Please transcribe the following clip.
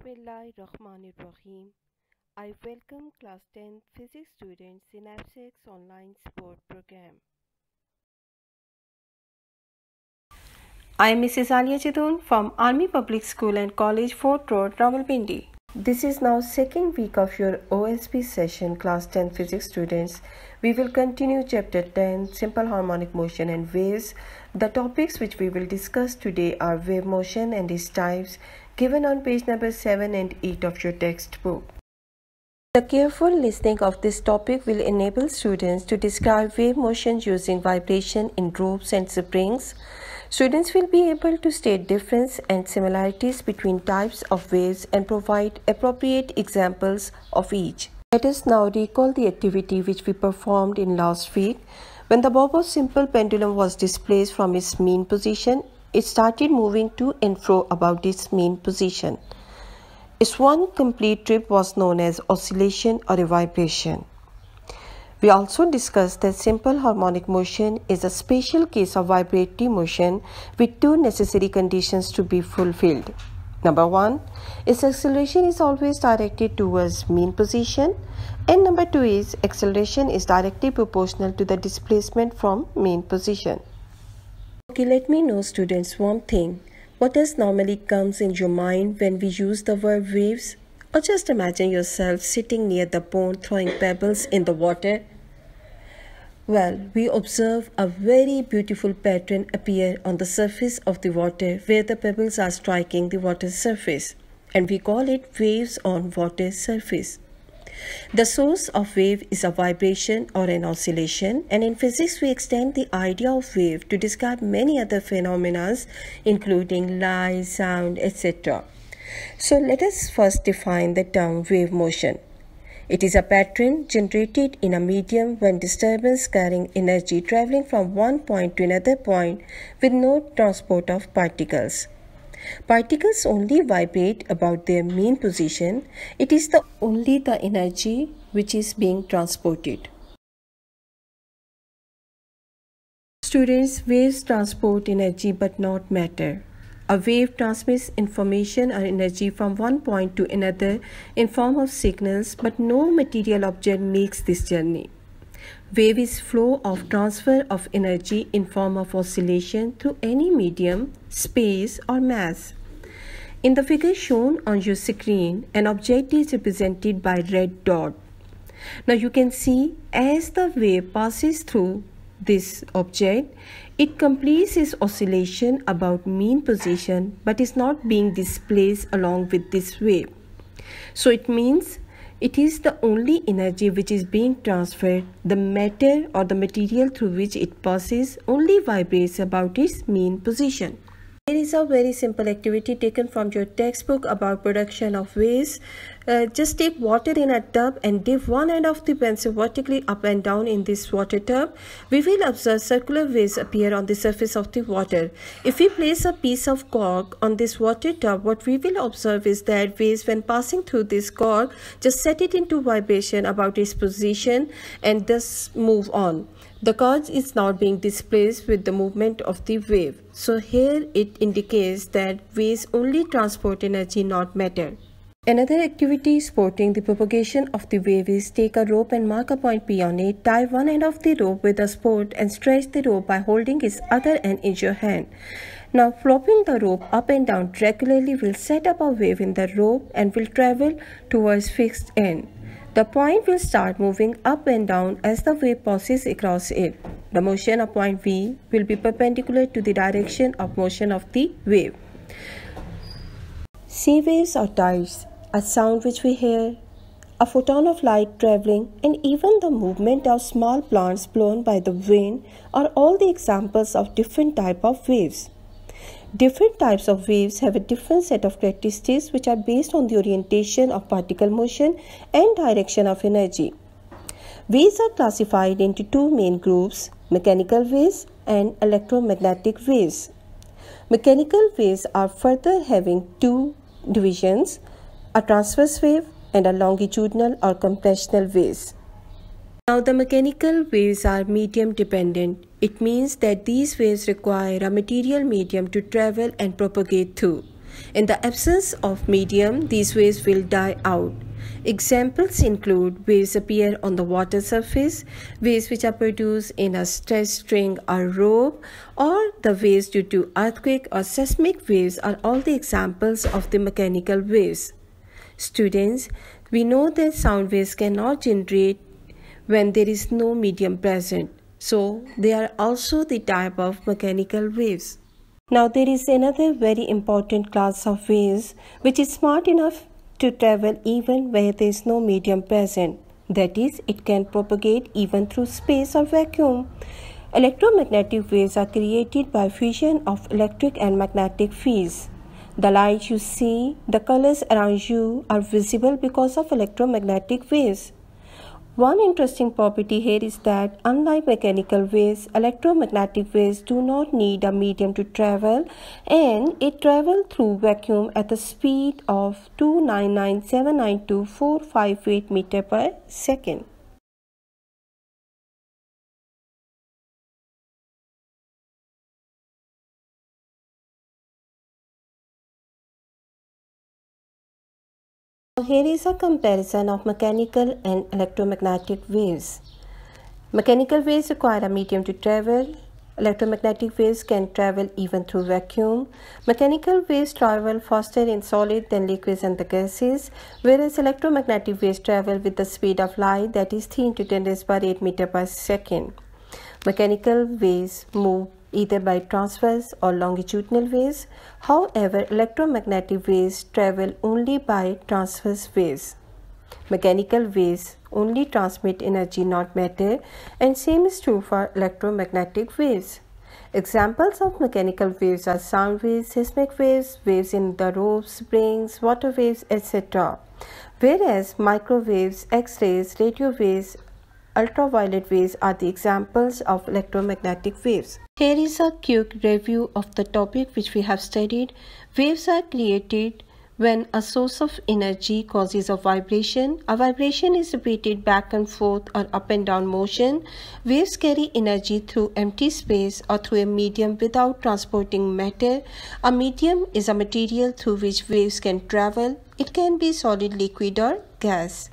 Bismillahirrahmanirrahim. I welcome class 10 physics students in ABSEC's online sport program. I am Mrs. Alia Chidun from Army Public School and College, Fort Road, Rawalpindi. This is now second week of your OSP session, class 10 physics students. We will continue chapter 10, simple harmonic motion and waves. The topics which we will discuss today are wave motion and its types, given on page number 7 and 8 of your textbook. The careful listening of this topic will enable students to describe wave motion using vibration in ropes and springs. Students will be able to state difference and similarities between types of waves and provide appropriate examples of each. Let us now recall the activity which we performed in last week. When the bob of simple pendulum was displaced from its mean position, it started moving to and fro about its mean position. Its one complete trip was known as oscillation or a vibration. We also discussed that simple harmonic motion is a special case of vibratory motion with two necessary conditions to be fulfilled. Number 1, its acceleration is always directed towards mean position, and number 2 is acceleration is directly proportional to the displacement from mean position. Okay, let me know, students, one thing. What does normally comes in your mind when we use the word waves? Or just imagine yourself sitting near the pond throwing pebbles in the water. Well, we observe a very beautiful pattern appear on the surface of the water where the pebbles are striking the water surface, and we call it waves on water surface. The source of wave is a vibration or an oscillation, and in physics we extend the idea of wave to describe many other phenomena including light, sound, etc. So let us first define the term wave motion. It is a pattern generated in a medium when disturbance carrying energy traveling from one point to another point with no transport of particles. Particles only vibrate about their mean position. It is only the energy which is being transported. Students, waves transport energy but not matter. A wave transmits information or energy from one point to another in form of signals, but no material object makes this journey. Wave is flow of transfer of energy in form of oscillation through any medium, space or mass. In the figure shown on your screen, an object is represented by red dot. Now you can see as the wave passes through this object, it completes its oscillation about mean position but is not being displaced along with this wave. So it means it is the only energy which is being transferred. The matter or the material through which it passes only vibrates about its mean position. Here is a very simple activity taken from your textbook about production of waves. Just take water in a tub and dip one end of the pencil vertically up and down in this water tub. We will observe circular waves appear on the surface of the water. If we place a piece of cork on this water tub, what we will observe is that waves, when passing through this cork, just set it into vibration about its position and thus move on. The cork is not being displaced with the movement of the wave. So here it indicates that waves only transport energy, not matter. Another activity supporting the propagation of the wave is take a rope and mark a point P on it. Tie one end of the rope with a support and stretch the rope by holding its other end in your hand. Now flopping the rope up and down regularly will set up a wave in the rope and will travel towards fixed end. The point will start moving up and down as the wave passes across it. The motion of point V will be perpendicular to the direction of motion of the wave. Sea waves or tides, a sound which we hear, a photon of light traveling, and even the movement of small plants blown by the wind are all the examples of different types of waves. Different types of waves have a different set of characteristics which are based on the orientation of particle motion and direction of energy. Waves are classified into two main groups, mechanical waves and electromagnetic waves. Mechanical waves are further having two divisions, a transverse wave and a longitudinal or compressional waves. Now the mechanical waves are medium dependent. It means that these waves require a material medium to travel and propagate through. In the absence of medium, these waves will die out. Examples include waves appear on the water surface, waves which are produced in a stretched string or rope, or the waves due to earthquake or seismic waves are all the examples of the mechanical waves. Students, we know that sound waves cannot generate when there is no medium present, so they are also the type of mechanical waves. Now there is another very important class of waves which is smart enough to travel even where there is no medium present. That is, it can propagate even through space or vacuum. Electromagnetic waves are created by fusion of electric and magnetic fields. The light you see, the colors around you are visible because of electromagnetic waves. One interesting property here is that unlike mechanical waves, electromagnetic waves do not need a medium to travel, and it travels through vacuum at the speed of 299,792,458 meters per second. Here is a comparison of mechanical and electromagnetic waves. Mechanical waves require a medium to travel. Electromagnetic waves can travel even through vacuum. Mechanical waves travel faster in solid than liquids and the gases, whereas electromagnetic waves travel with the speed of light, that is 3 × 10⁸ meters per second. Mechanical waves move either by transverse or longitudinal waves. However, electromagnetic waves travel only by transverse waves. Mechanical waves only transmit energy, not matter, and same is true for electromagnetic waves. Examples of mechanical waves are sound waves, seismic waves, waves in the ropes, springs, water waves, etc. Whereas microwaves, X-rays, radio waves, ultraviolet waves are the examples of electromagnetic waves. Here is a quick review of the topic which we have studied. Waves are created when a source of energy causes a vibration. A vibration is repeated back and forth or up and down motion. Waves carry energy through empty space or through a medium without transporting matter. A medium is a material through which waves can travel. It can be solid, liquid, or gas.